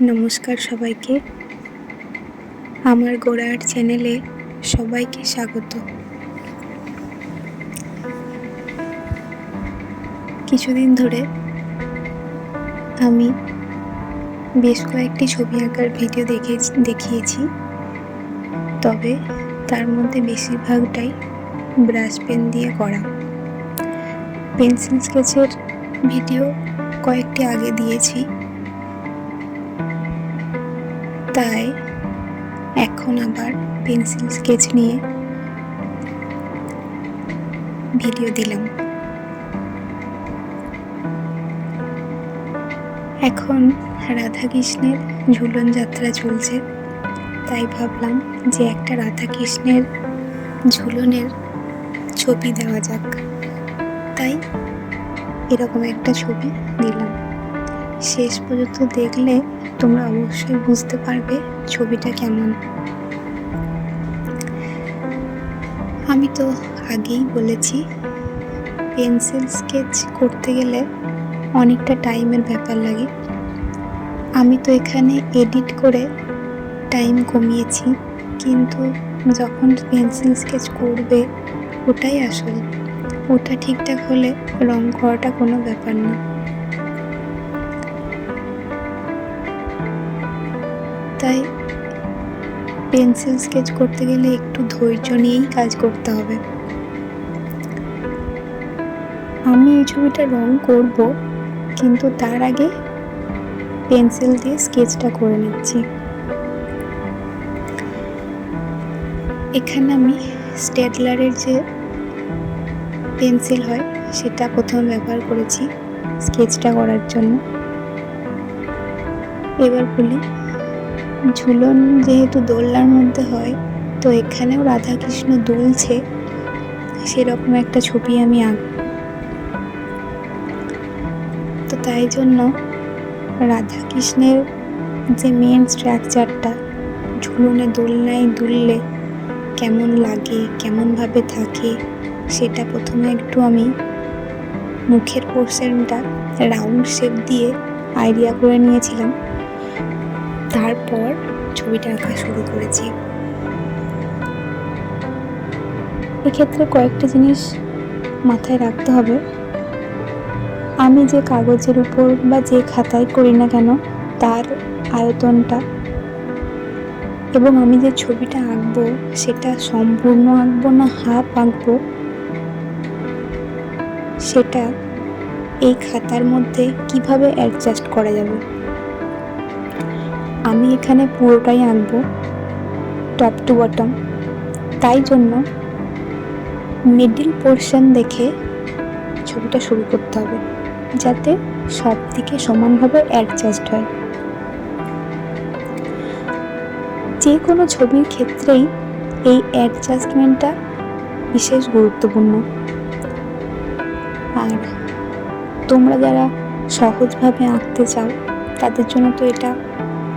নমস্কার সবাইকে, আমার গোড়া আর্ট চ্যানেলে সবাইকে স্বাগত। কিছুদিন ধরে আমি বেশ কয়েকটি ছবি আঁকার ভিডিও দেখিয়েছি, তবে তার মধ্যে বেশিরভাগটাই ব্রাশ পেন দিয়ে করা। পেন্সিল স্কেচের ভিডিও কয়েকটি আগে দিয়েছি, তাই এখন আবার পেন্সিল স্কেচ নিয়ে ভিডিও দিলাম। এখন রাধাকৃষ্ণের ঝুলন যাত্রা চলছে, তাই ভাবলাম যে একটা রাধাকৃষ্ণের ঝুলনের ছবি দেওয়া যাক, তাই এরকম একটা ছবি দিলাম। শেষ পর্যন্ত দেখলে তোমরা অবশ্যই বুঝতে পারবে ছবিটা কেমন। আমি তো আগেই বলেছি, পেন্সিল স্কেচ করতে গেলে অনেকটা টাইমের ব্যাপার লাগে। আমি তো এখানে এডিট করে টাইম কমিয়েছি, কিন্তু যখন পেন্সিল স্কেচ করবে ওটাই আসল। ওটা ঠিকঠাক হলে রং করাটা কোনো ব্যাপার না। তাই পেন্সিল স্কেচ করতে গেলে একটু ধৈর্য নিয়েই কাজ করতে হবে। আমি এই ছবিটা রং করব, কিন্তু তার আগে পেন্সিল দিয়ে স্কেচটা করে নিচ্ছি। এখানে আমি স্টেডলারের যে পেন্সিল হয় সেটা প্রথমে ব্যবহার করেছি স্কেচটা করার জন্য। এবার বলি, ঝুলন যেহেতু দোলনার মধ্যে হয়, তো এখানেও রাধাকৃষ্ণ দুলছে সেরকম একটা ছবি আমি আঁকব। তো তাই জন্য রাধাকৃষ্ণের যে মেন স্ট্রাকচারটা, ঝুলনে দোলনায় দুললে কেমন লাগে, কেমনভাবে থাকে, সেটা প্রথমে একটু আমি মুখের পোর্শনটা রাউন্ড শেপ দিয়ে আইডিয়া করে নিয়েছিলাম, তারপর ছবিটা আঁকা শুরু করেছি। এক্ষেত্রে কয়েকটা জিনিস মাথায় রাখতে হবে। আমি যে কাগজের উপর বা যে খাতায় করি না কেন, তার আয়তনটা এবং আমি যে ছবিটা আঁকবো সেটা সম্পূর্ণ আঁকবো না হাফ আঁকবো, সেটা এই খাতার মধ্যে কিভাবে অ্যাডজাস্ট করা যাবে। আমি এখানে পুরোটাই আঁকবো, টপ টু বটম, তাই জন্য মিডল পোর্শন দেখে ছবিটা শুরু করতে হবে, যাতে সব দিকে সমানভাবে অ্যাডজাস্ট হয়। যে কোনো ছবির ক্ষেত্রেই এই অ্যাডজাস্টমেন্টটা বিশেষ গুরুত্বপূর্ণ। আর তোমরা যারা সহজভাবে আঁকতে চাও তাদের জন্য তো এটা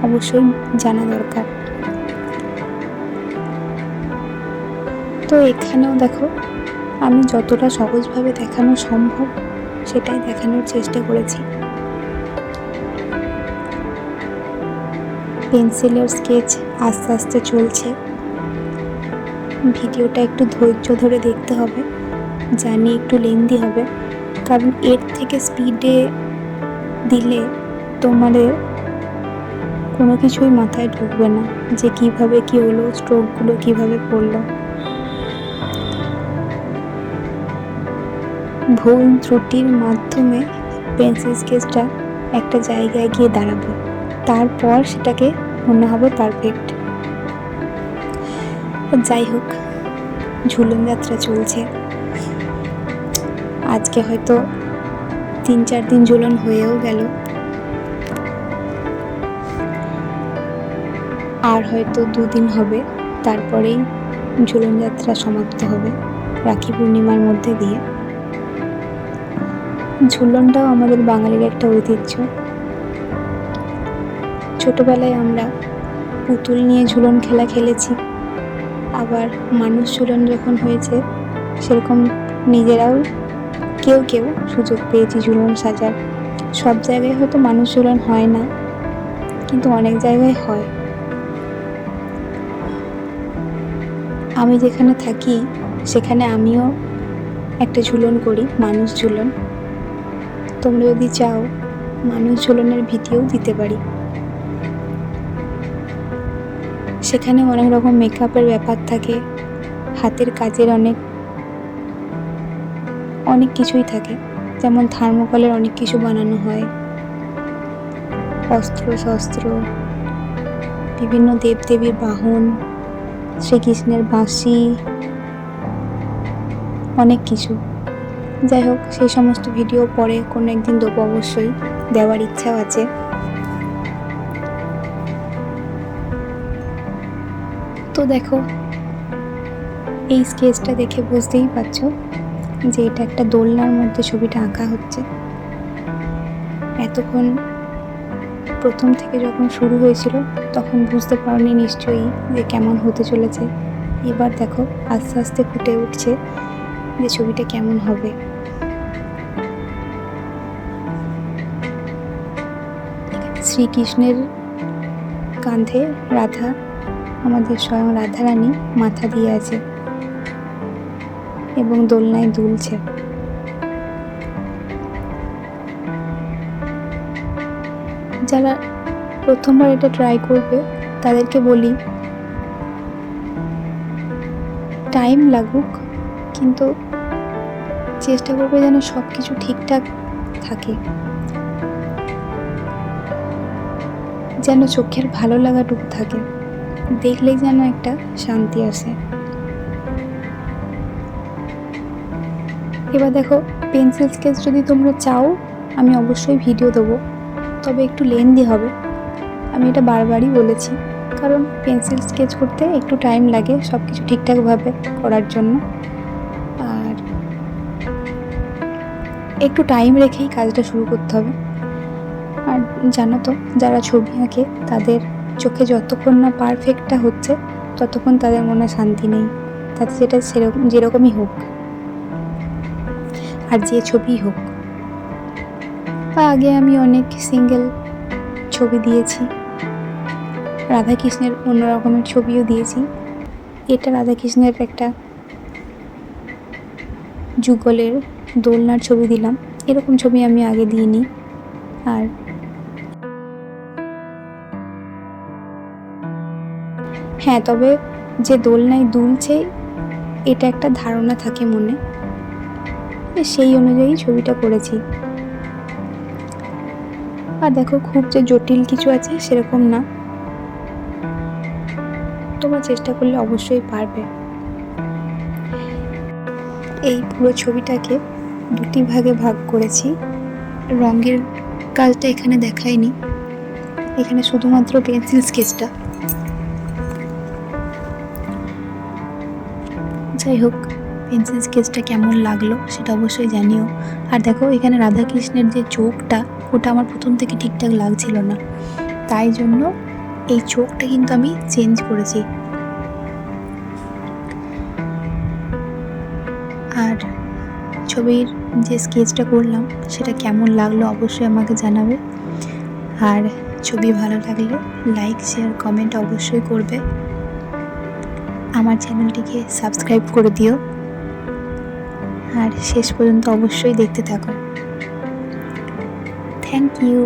অবশ্যই জানা দরকার। তো এখানেও দেখো, আমি যতটা সহজভাবে দেখানো সম্ভব সেটাই দেখানোর চেষ্টা করেছি। পেন্সিলের স্কেচ আস্তে আস্তে চলছে। ভিডিওটা একটু ধৈর্য ধরে দেখতে হবে, জানি একটু লেন্দি হবে, কারণ এর থেকে স্পিডে দিলে তোমাদের কোনো কিছুই মাথায় ঢুকবে না, যে কিভাবে কি হলো, স্ট্রোকগুলো কিভাবে পড়লো। ভুল ত্রুটির মাধ্যমে পেন্সিল স্কেচটা একটা জায়গায় গিয়ে দাঁড়াবে, তারপর সেটাকে মনে হবে পারফেক্ট। যাই হোক, ঝুলন যাত্রা চলছে। আজকে হয়তো 3-4 দিন ঝুলন হয়েও গেল, আর হয়তো 2 দিন হবে, তারপরেই ঝুলন যাত্রা সমাপ্ত হবে রাখি পূর্ণিমার মধ্যে দিয়ে। ঝুলনটাও আমাদের বাঙালির একটা ঐতিহ্য। ছোটবেলায় আমরা পুতুল নিয়ে ঝুলন খেলা খেলেছি, আবার মানুষ ঝুলন যখন হয়েছে সেরকম নিজেরাও কেউ কেউ সুযোগ পেয়েছি ঝুলন সাজার। সব জায়গায় হয়তো মানুষ ঝুলন হয় না, কিন্তু অনেক জায়গায় হয়। আমি যেখানে থাকি সেখানে আমিও একটা ঝুলন করি, মানুষ ঝুলন। তোমরা যদি চাও মানুষ ঝুলনের ভিডিও দিতে পারি। সেখানে অনেক রকম মেকআপের ব্যাপার থাকে, হাতের কাজের অনেক কিছুই থাকে। যেমন থার্মোকলের অনেক কিছু বানানো হয়, অস্ত্র শস্ত্র, বিভিন্ন দেবদেবীর বাহন, শ্রীকৃষ্ণের বাঁশি, অনেক কিছু। যাই হোক, সেই সমস্ত ভিডিও পরে কোনো একদিন দেবো, অবশ্যই দেওয়ার ইচ্ছাও আছে। তো দেখো, এই স্কেচটা দেখে বুঝতেই পারছো যে এটা একটা দোলনার মধ্যে ছবিটা আঁকা হচ্ছে। এতক্ষণ প্রথম থেকে যখন শুরু হয়েছিল তখন বুঝতে পারিনি নিশ্চয়ই যে কেমন হতে চলেছে। এবার দেখো আস্তে আস্তে ফুটে উঠছে যে ছবিটা কেমন হবে। শ্রীকৃষ্ণের কাঁধে রাধা, আমাদের স্বয়ং রাধারানী মাথা দিয়ে আছে এবং দোলনায় দুলছে। যারা প্রথমবার এটা ট্রাই করবে তাদেরকে বলি, টাইম লাগুক কিন্তু চেষ্টা করবে যেন সব কিছু ঠিকঠাক থাকে, যেন চোখের ভালো লাগাটুকু থাকে, দেখলেই যেন একটা শান্তি আসে। এবার দেখো, পেন্সিল স্কেচ যদি তোমরা চাও আমি অবশ্যই ভিডিও দেবো, তবে একটু লেন্দি হবে। আমি এটা বারবারই বলেছি, কারণ পেন্সিল স্কেচ করতে একটু টাইম লাগে সব কিছু ঠিকঠাকভাবে করার জন্য, আর একটু টাইম রেখেই কাজটা শুরু করতে হবে। আর জানো তো, যারা ছবি আঁকে তাদের চোখে যতক্ষণ না পারফেক্টটা হচ্ছে ততক্ষণ তাদের মনে শান্তি নেই, তাতে সেটা যেরকমই হোক আর যে ছবিই হোক। আগে আমি অনেক সিঙ্গেল ছবি দিয়েছি, রাধাকৃষ্ণের অন্য রকমের ছবিও দিয়েছি। এটা রাধাকৃষ্ণের একটা যুগলের দোলনার ছবি দিলাম, এরকম ছবি আমি আগে দিইনি। আর হ্যাঁ, তবে যে দোলনায় দুলছে এটা একটা ধারণা থাকে মনে, সেই অনুযায়ী ছবিটা করেছি। আর দেখো, খুব যে জটিল কিছু আছে সেরকম না, তোমরা চেষ্টা করলে অবশ্যই পারবে। এই পুরো ছবিটাকে দুটি ভাগে ভাগ করেছি। রঙের কাজটা এখানে দেখাইনি, এখানে শুধুমাত্র পেন্সিল স্কেচটা। যাই হোক, পেন্সিল স্কেচটা কেমন লাগলো সেটা অবশ্যই জানিও। আর দেখো, এখানে রাধাকৃষ্ণের যে চোখটা, ওটা আমার প্রথম থেকে ঠিকঠাক লাগছিল না, তাই জন্য এই চোখটা কিন্তু আমি চেঞ্জ করেছি। আর ছবির যে স্কেচটা করলাম সেটা কেমন লাগলো অবশ্যই আমাকে জানাবে। আর ছবি ভালো লাগলে লাইক, শেয়ার, কমেন্ট অবশ্যই করবে। আমার চ্যানেলটিকে সাবস্ক্রাইব করে দিও, আর শেষ পর্যন্ত অবশ্যই দেখতে থাকো। Thank you.